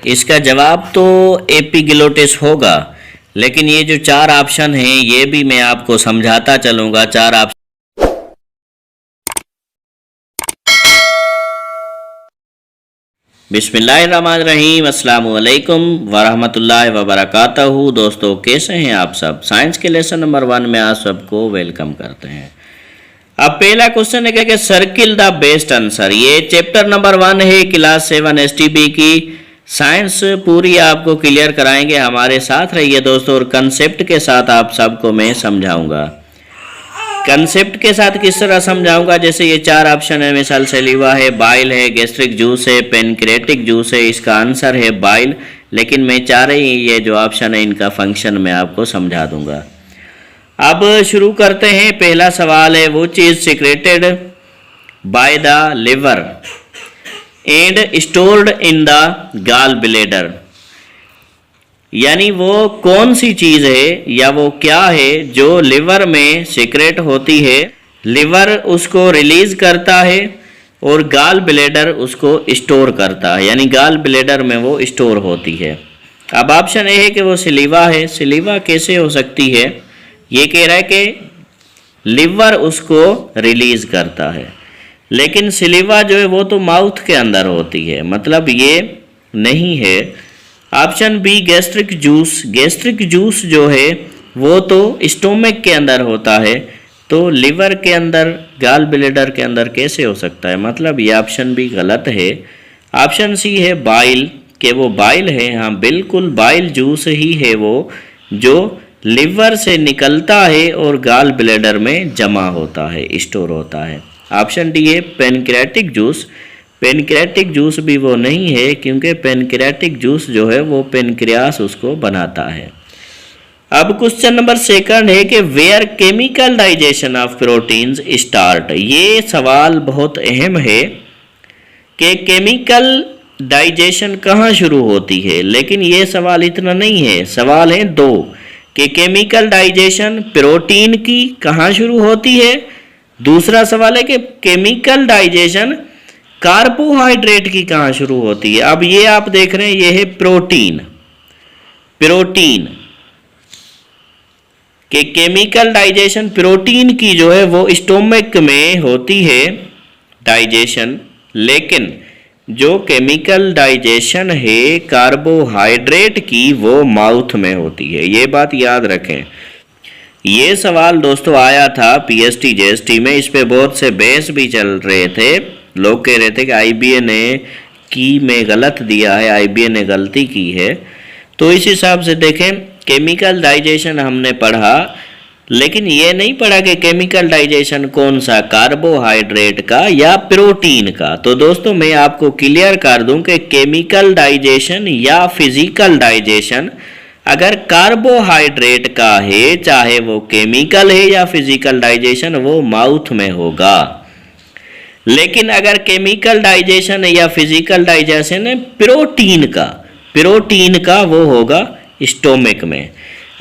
इसका जवाब तो एपिग्लोटिस होगा, लेकिन ये जो चार ऑप्शन हैं ये भी मैं आपको समझाता चलूँगा। चार ऑप्शन बिस्मिल्लाहिर्रहमानिर्रहीम, अस्सलामु अलैकुम वरहमतुल्लाहि वबरकातहू। दोस्तों कैसे हैं आप सब? साइंस के लेसन नंबर 1 में आप सबको वेलकम करते हैं। अब पहला क्वेश्चन है कि सर्किल द बेस्ट आंसर। ये चैप्टर नंबर 1 है क्लास 7 एसटीबी की। साइंस पूरी आपको क्लियर कराएंगे, हमारे साथ रहिए दोस्तों। और कंसेप्ट के साथ आप सबको मैं समझाऊंगा। कंसेप्ट के साथ किस तरह समझाऊंगा, जैसे ये चार ऑप्शन है, मिसाल सलीवा है, बाइल है, गैस्ट्रिक जूस है, पेनक्रियाटिक जूस है। इसका आंसर है बाइल, लेकिन मैं चाह रही ये जो ऑप्शन है इनका फंक्शन मैं आपको समझा दूंगा। अब शुरू करते हैं। पहला सवाल है, वो चीज secreted by the liver and stored in the gall bladder, यानी वो कौन सी चीज है या वो क्या है जो लिवर में सीक्रेट होती है, लिवर उसको रिलीज करता है और गॉल ब्लैडर उसको स्टोर करता है, यानी गॉल ब्लैडर में वो स्टोर होती है। अब ऑप्शन ए है कि वो सलीवा है। सलीवा कैसे हो सकती है? ये कह रहा है कि लिवर उसको रिलीज करता है, लेकिन सलीवा जो है वो तो माउथ के अंदर होती है, मतलब ये नहीं है। Option B gastric juice. Gastric juice जो है वो तो स्टोमक के अंदर होता है, तो लिवर के अंदर गॉल ब्लैडर के अंदर कैसे हो सकता है? मतलब ये ऑप्शन बी गलत है। ऑप्शन सी है बाइल, कि वो बाइल है। हाँ बिल्कुल, बाइल जूस ही है वो जो लिवर से निकलता है और गॉल ब्लैडर में जमा होता है, स्टोर होता है। ऑप्शन डी है पेनक्रियाटिक जूस। पेनक्रियाटिक जूस भी वो नहीं है, क्योंकि पेनक्रियाटिक जूस जो है वो पेनक्रियास उसको बनाता है। अब क्वेश्चन नंबर 2 है कि where chemical digestion of proteins start. ये सवाल बहुत अहम है कि केमिकल डाइजेशन कहाँ शुरू होती है, लेकिन ये सवाल इतना नहीं है। सवाल है 2 कि केमिकल डाइजेशन प्रोटीन की कहाँ शुरू होती है। दूसरा सवाल है कि केमिकल डाइजेशन कार्बोहाइड्रेट की कहाँ शुरू होती है। अब ये आप देख रहे हैं, ये है प्रोटीन। प्रोटीन के केमिकल डाइजेशन प्रोटीन की जो है वो स्टोमक में होती है डाइजेशन, लेकिन जो केमिकल डाइजेशन है कार्बोहाइड्रेट की वो माउथ में होती है। ये बात याद रखें। ये सवाल दोस्तों आया था पीएसटी जेएसटी में, इस पे बहुत से बहस भी चल रहे थे। लोग कह रहे थे कि आईबीए ने की में गलत दिया है, आईबीए ने गलती की है। तो इस हिसाब से देखें, केमिकल डाइजेशन हमने पढ़ा, लेकिन ये नहीं पढ़ा कि केमिकल डाइजेशन कौन सा, कार्बोहाइड्रेट का या प्रोटीन का। तो दोस्तों मैं आपको क्लियर कर दूं कि केमिकल डाइजेशन या फिजिकल डाइजेशन अगर कार्बोहाइड्रेट का है, चाहे वो केमिकल है या फिजिकल डाइजेशन, वो माउथ में होगा। लेकिन अगर केमिकल डाइजेशन या फिजिकल डाइजेशन है प्रोटीन का वो होगा स्टोमक में।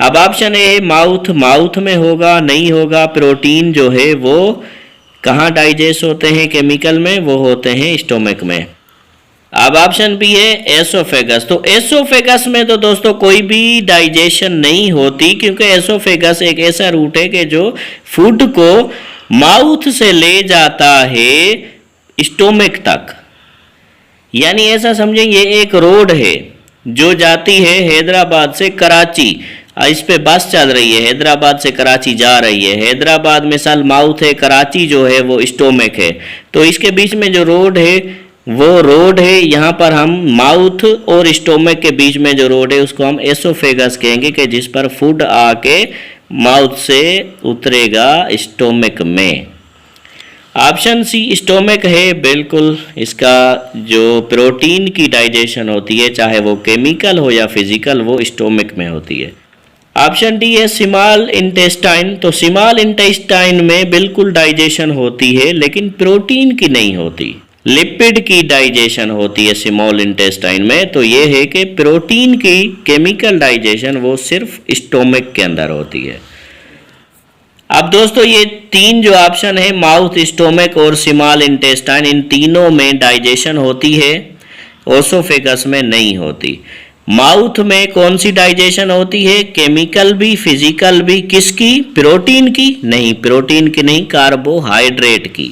अब ऑप्शन ए है माउथ में होगा, नहीं होगा। प्रोटीन जो है वो कहाँ डाइजेस्ट होते हैं केमिकल में? वो होते हैं स्टोमक में। अब ऑप्शन बी है एसोफेगस। तो एसोफेगस में तो दोस्तों कोई भी डाइजेशन नहीं होती, क्योंकि एसोफेगस एक ऐसा रूट है कि जो फूड को माउथ से ले जाता है स्टोमक तक। यानी ऐसा समझें, ये एक रोड है जो जाती है हैदराबाद से कराची। इस पे बस चल रही है, हैदराबाद से कराची जा रही है। हैदराबाद में साल माउथ है, कराची जो है वो स्टोमक है। तो इसके बीच में जो रोड है वो रोड है, यहाँ पर हम माउथ और स्टोमक के बीच में जो रोड है उसको हम एसोफेगस कहेंगे, कि जिस पर फूड आके माउथ से उतरेगा स्टोमक में। ऑप्शन सी स्टोमक है बिल्कुल। इसका जो प्रोटीन की डाइजेशन होती है, चाहे वो केमिकल हो या फिजिकल, वो स्टोमक में होती है। ऑप्शन डी है स्मॉल इंटेस्टाइन। तो स्मॉल इंटेस्टाइन में बिल्कुल डाइजेशन होती है, लेकिन प्रोटीन की नहीं होती, लिपिड की डाइजेशन होती है स्मॉल इंटेस्टाइन में। तो ये है कि प्रोटीन की केमिकल डाइजेशन वो सिर्फ स्टोमक के अंदर होती है। अब दोस्तों ये 3 जो ऑप्शन है, माउथ, स्टोमक और स्मॉल इंटेस्टाइन, इन तीनों में डाइजेशन होती है। ओसोफेगस में नहीं होती। माउथ में कौन सी डाइजेशन होती है? केमिकल भी, फिजिकल भी। किसकी? प्रोटीन की? नहीं, प्रोटीन की नहीं, कार्बोहाइड्रेट की।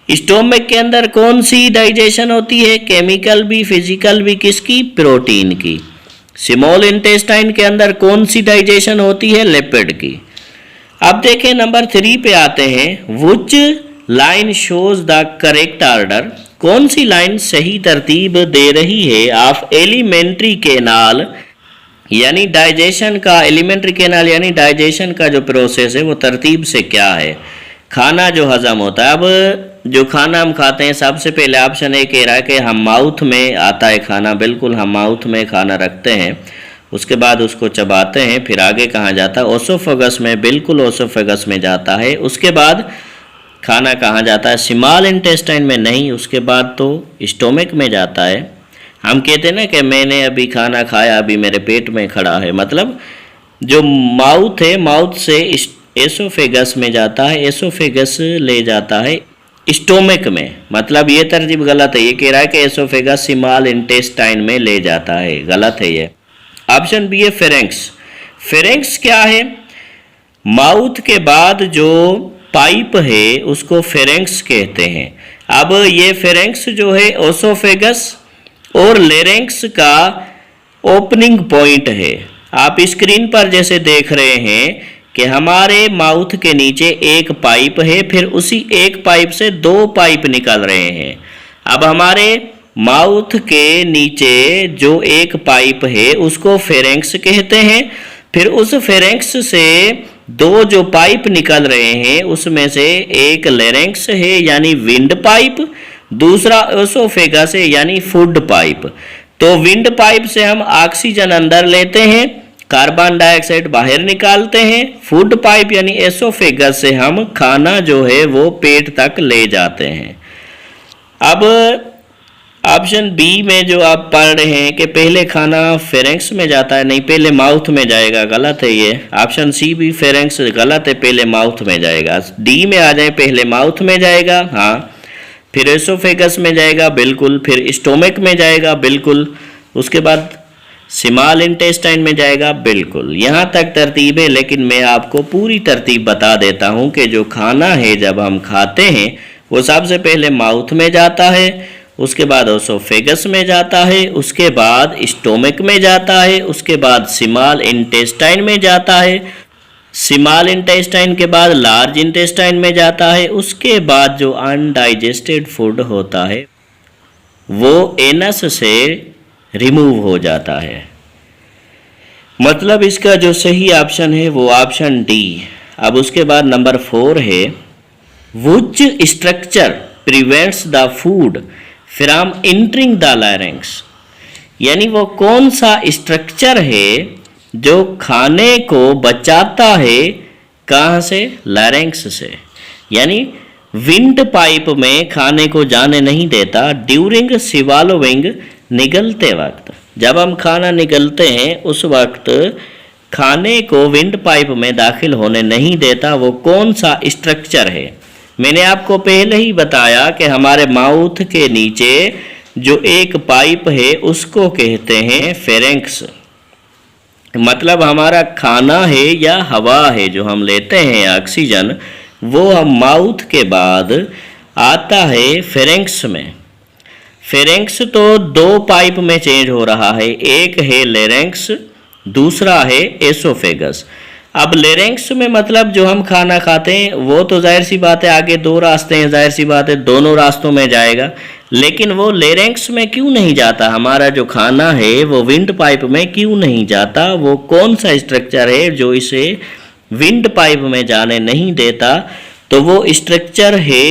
स्टोमक के अंदर कौन सी डाइजेशन होती है? केमिकल भी, फिजिकल भी। किसकी? प्रोटीन की। स्मॉल इंटेस्टाइन के अंदर कौन सी डाइजेशन होती है? लिपिड की। अब देखें नंबर 3 पे आते हैं। Which line shows the correct order? कौन सी लाइन सही तरतीब दे रही है ऑफ एलिमेंट्री केनाल, यानी डाइजेशन का, एलिमेंट्री केनाल यानी डाइजेशन का जो प्रोसेस है वो तरतीब से क्या है? खाना जो हजम होता है, अब जो खाना हम खाते हैं सबसे पहले ऑप्शन ए कह रहा है कि हम माउथ में आता है खाना, बिल्कुल हम माउथ में खाना रखते हैं, उसके बाद उसको चबाते हैं, फिर आगे कहाँ जाता है? ओसोफेगस में, बिल्कुल ओसोफेगस में जाता है। उसके बाद खाना कहाँ जाता है? स्मॉल इंटेस्टाइन में नहीं, उसके बाद तो स्टोमक में जाता है। हम कहते हैं ना कि मैंने अभी खाना खाया, अभी मेरे पेट में खड़ा है, मतलब जो माउथ है, माउथ से एसोफेगस में जाता है, एसोफेगस ले जाता है स्टोमक में। मतलब ये तरतीब गलत है, ये कह रहा है कि एसोफेगस स्मॉल इंटेस्टाइन में ले जाता है, गलत है ये। ऑप्शन बी है फेरेंक्स। फेरेंक्स क्या है? माउथ के बाद जो पाइप है उसको फेरेंक्स कहते हैं। अब ये फेरेंक्स जो है ओसोफेगस और लेरेंक्स का ओपनिंग पॉइंट है। आप स्क्रीन पर जैसे देख रहे हैं कि हमारे माउथ के नीचे एक पाइप है, फिर उसी एक पाइप से 2 पाइप निकल रहे हैं। अब हमारे माउथ के नीचे जो एक पाइप है उसको फेरेंक्स कहते हैं, फिर उस फेरेंक्स से 2 जो पाइप निकल रहे हैं उसमें से एक लेरेंक्स है यानी विंड पाइप, दूसरा ओसोफेगस है यानी फूड पाइप। तो विंड पाइप से हम ऑक्सीजन अंदर लेते हैं, कार्बन डाइऑक्साइड बाहर निकालते हैं। फूड पाइप यानी एसोफेगस से हम खाना जो है वो पेट तक ले जाते हैं। अब ऑप्शन बी में जो आप पढ़ रहे हैं कि पहले खाना फेरेंक्स में जाता है, नहीं पहले माउथ में जाएगा, गलत है ये। ऑप्शन सी भी फेरेंक्स गलत है, पहले माउथ में जाएगा। डी में आ जाए, पहले माउथ में जाएगा, हाँ, फिर एसोफेगस में जाएगा, बिल्कुल, फिर स्टोमक में जाएगा, बिल्कुल, उसके बाद स्मॉल इंटेस्टाइन में जाएगा, बिल्कुल। यहाँ तक तरतीब है, लेकिन मैं आपको पूरी तरतीब बता देता हूँ कि जो खाना है जब हम खाते हैं वो सबसे पहले माउथ में जाता है, उसके बाद ओसोफेगस में जाता है, उसके बाद स्टोमक में जाता है, उसके बाद स्मॉल इंटेस्टाइन में जाता है, स्मॉल इंटेस्टाइन के बाद लार्ज इंटेस्टाइन में जाता है, उसके बाद जो अनडाइजेस्टेड फूड होता है वो एनस से रिमूव हो जाता है। मतलब इसका जो सही ऑप्शन है वो ऑप्शन डी। अब उसके बाद नंबर 4 है, which structure prevents the food from entering the larynx? यानी वो कौन सा स्ट्रक्चर है जो खाने को बचाता है, कहाँ से? लैरिंक्स से, यानी विंड पाइप में खाने को जाने नहीं देता ड्यूरिंग स्वैलोइंग, निगलते वक्त। जब हम खाना निगलते हैं उस वक्त खाने को विंड पाइप में दाखिल होने नहीं देता, वो कौन सा स्ट्रक्चर है? मैंने आपको पहले ही बताया कि हमारे माउथ के नीचे जो एक पाइप है उसको कहते हैं फेरेंक्स। मतलब हमारा खाना है या हवा है जो हम लेते हैं ऑक्सीजन, वो हम माउथ के बाद आता है फेरेंक्स में। फेरेंक्स तो 2 पाइप में चेंज हो रहा है, एक है लेरेंक्स, दूसरा है एसोफेगस। अब लेरेंक्स में मतलब जो हम खाना खाते हैं वो तो जाहिर सी बात है आगे 2 रास्ते हैं, जाहिर सी बात है दोनों रास्तों में जाएगा, लेकिन वो लेरेंक्स में क्यों नहीं जाता? हमारा जो खाना है वो विंड पाइप में क्यों नहीं जाता? वो कौन सा स्ट्रक्चर है जो इसे विंड पाइप में जाने नहीं देता? तो वो स्ट्रक्चर है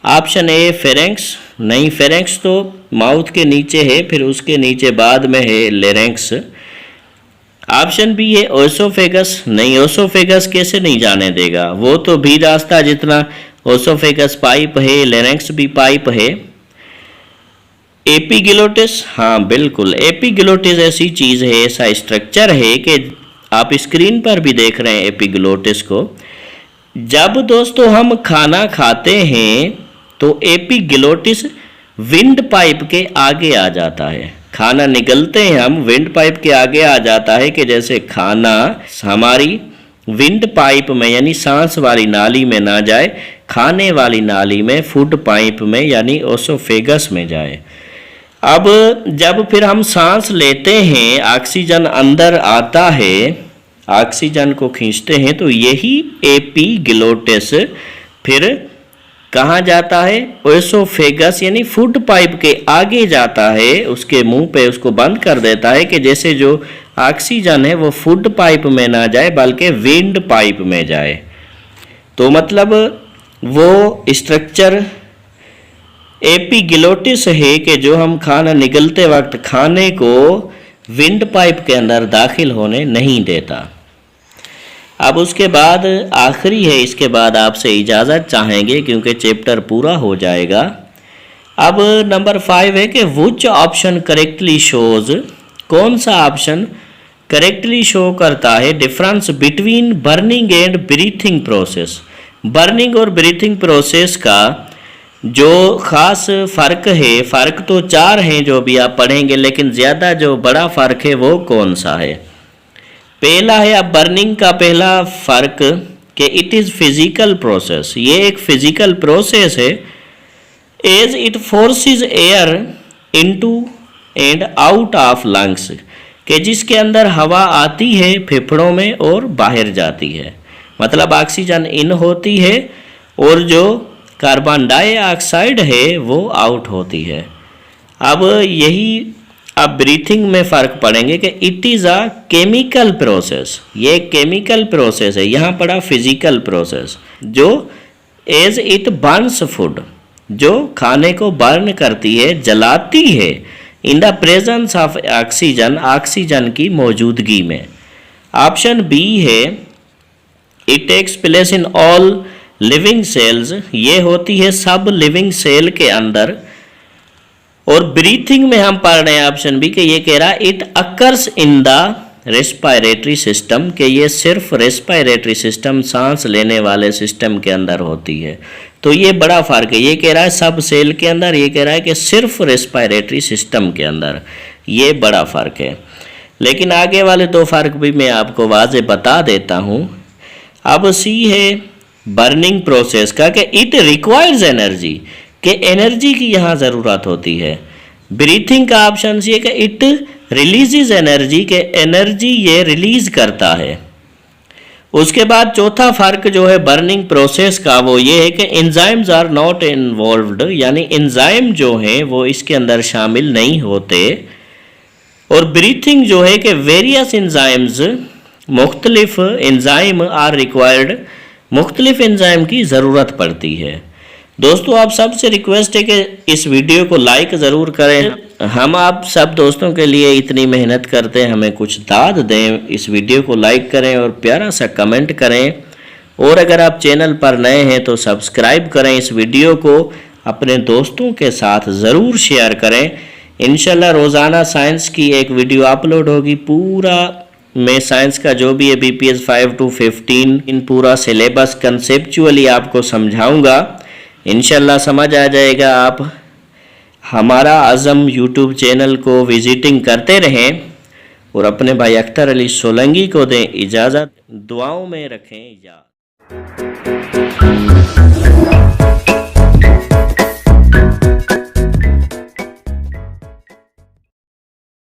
ऑप्शन ए फेरेंक्स। नहीं, फेरेंक्स तो माउथ के नीचे है, फिर उसके नीचे बाद में है लेरेंक्स। ऑप्शन बी है ओसोफेगस। नहीं, ओसोफेगस कैसे नहीं जाने देगा, वो तो भी रास्ता जितना ओसोफेगस पाइप है, लेरेंक्स भी पाइप है। एपिग्लोटिस, हाँ बिल्कुल, एपिग्लोटिस ऐसी चीज़ है, ऐसा स्ट्रक्चर है कि आप स्क्रीन पर भी देख रहे हैं एपिग्लोटिस को। जब दोस्तों हम खाना खाते हैं तो एपिग्लोटिस विंड पाइप के आगे आ जाता है। खाना निगलते हैं हम, विंड पाइप के आगे आ जाता है कि जैसे खाना हमारी विंड पाइप में यानी सांस वाली नाली में ना जाए, खाने वाली नाली में फूड पाइप में यानी ओसोफेगस में जाए। अब जब फिर हम सांस लेते हैं, ऑक्सीजन अंदर आता है, ऑक्सीजन को खींचते हैं, तो यही एपीग्लोटिस फिर कहाँ जाता है? ओसोफेगस यानी फूड पाइप के आगे जाता है, उसके मुंह पे उसको बंद कर देता है कि जैसे जो ऑक्सीजन है वो फूड पाइप में ना जाए बल्कि विंड पाइप में जाए। तो मतलब वो स्ट्रक्चर एपीग्लोटिस है कि जो हम खाना निगलते वक्त खाने को विंड पाइप के अंदर दाखिल होने नहीं देता। अब उसके बाद आखिरी है, इसके बाद आपसे इजाज़त चाहेंगे क्योंकि चैप्टर पूरा हो जाएगा। अब नंबर 5 है कि विच ऑप्शन करेक्टली शोज, कौन सा ऑप्शन करेक्टली शो करता है difference between burning and breathing process. Burning और ब्रीथिंग प्रोसेस का जो ख़ास फ़र्क है, फ़र्क तो 4 हैं जो भी आप पढ़ेंगे, लेकिन ज़्यादा जो बड़ा फ़र्क है वो कौन सा है? पहला है अब बर्निंग का पहला फ़र्क कि इट इज़ फिज़िकल प्रोसेस, ये एक फ़िज़िकल प्रोसेस है। As it forces air into and out of lungs, कि जिसके अंदर हवा आती है फेफड़ों में और बाहर जाती है, मतलब ऑक्सीजन इन होती है और जो कार्बन डाइऑक्साइड है वो आउट होती है। अब यही अब ब्रीथिंग में फ़र्क पड़ेंगे कि it is a chemical process, ये केमिकल प्रोसेस है, यहाँ पड़ा फिजिकल प्रोसेस, जो एज इट बर्न्स फूड, जो खाने को बर्न करती है, जलाती है, in the presence of oxygen, oxygen की मौजूदगी में। ऑप्शन बी है it takes place in all living cells, ये होती है सब लिविंग सेल के अंदर। और ब्रीथिंग में हम पढ़ रहे हैं ऑप्शन बी कि ये कह रहा है it occurs in the respiratory system, कि ये सिर्फ रेस्पिरेटरी सिस्टम सांस लेने वाले सिस्टम के अंदर होती है। तो ये बड़ा फ़र्क है, ये कह रहा है सब सेल के अंदर, ये कह रहा है कि सिर्फ रेस्पिरेटरी सिस्टम के अंदर, ये बड़ा फ़र्क है। लेकिन आगे वाले 2 फ़र्क भी मैं आपको वाज़े बता देता हूँ। अब सी है बर्निंग प्रोसेस का कि इट रिक्वायर्स एनर्जी, कि एनर्जी की यहाँ ज़रूरत होती है। ब्रीथिंग का ऑप्शन ये कि इट रिलीजेज एनर्जी, के एनर्जी ये रिलीज़ करता है। उसके बाद चौथा फ़र्क जो है बर्निंग प्रोसेस का वो ये है कि एंजाइम्स आर नॉट इन्वॉल्व्ड, यानी एंजाइम जो हैं वो इसके अंदर शामिल नहीं होते। और ब्रीथिंग जो है कि वेरियस एंजाइम्स, मुख्तलिफ एंजाइम आर रिक्वायर्ड, मुख्तलिफ एंजाइम की ज़रूरत पड़ती है। दोस्तों आप सबसे रिक्वेस्ट है कि इस वीडियो को लाइक ज़रूर करें। हम आप सब दोस्तों के लिए इतनी मेहनत करते हैं, हमें कुछ दाद दें। इस वीडियो को लाइक करें और प्यारा सा कमेंट करें। और अगर आप चैनल पर नए हैं तो सब्सक्राइब करें। इस वीडियो को अपने दोस्तों के साथ ज़रूर शेयर करें। इंशाल्लाह रोज़ाना साइंस की एक वीडियो अपलोड होगी। पूरा मैं साइंस का जो भी है BPS 5 to 15 इन पूरा सिलेबस कंसेप्चुअली आपको समझाऊंगा। इंशाल्लाह समझ आ जाएगा। आप हमारा आज़म यूट्यूब चैनल को विजिटिंग करते रहें और अपने भाई अख्तर अली सोलंकी को दें इजाज़त। दुआओं में रखें याद।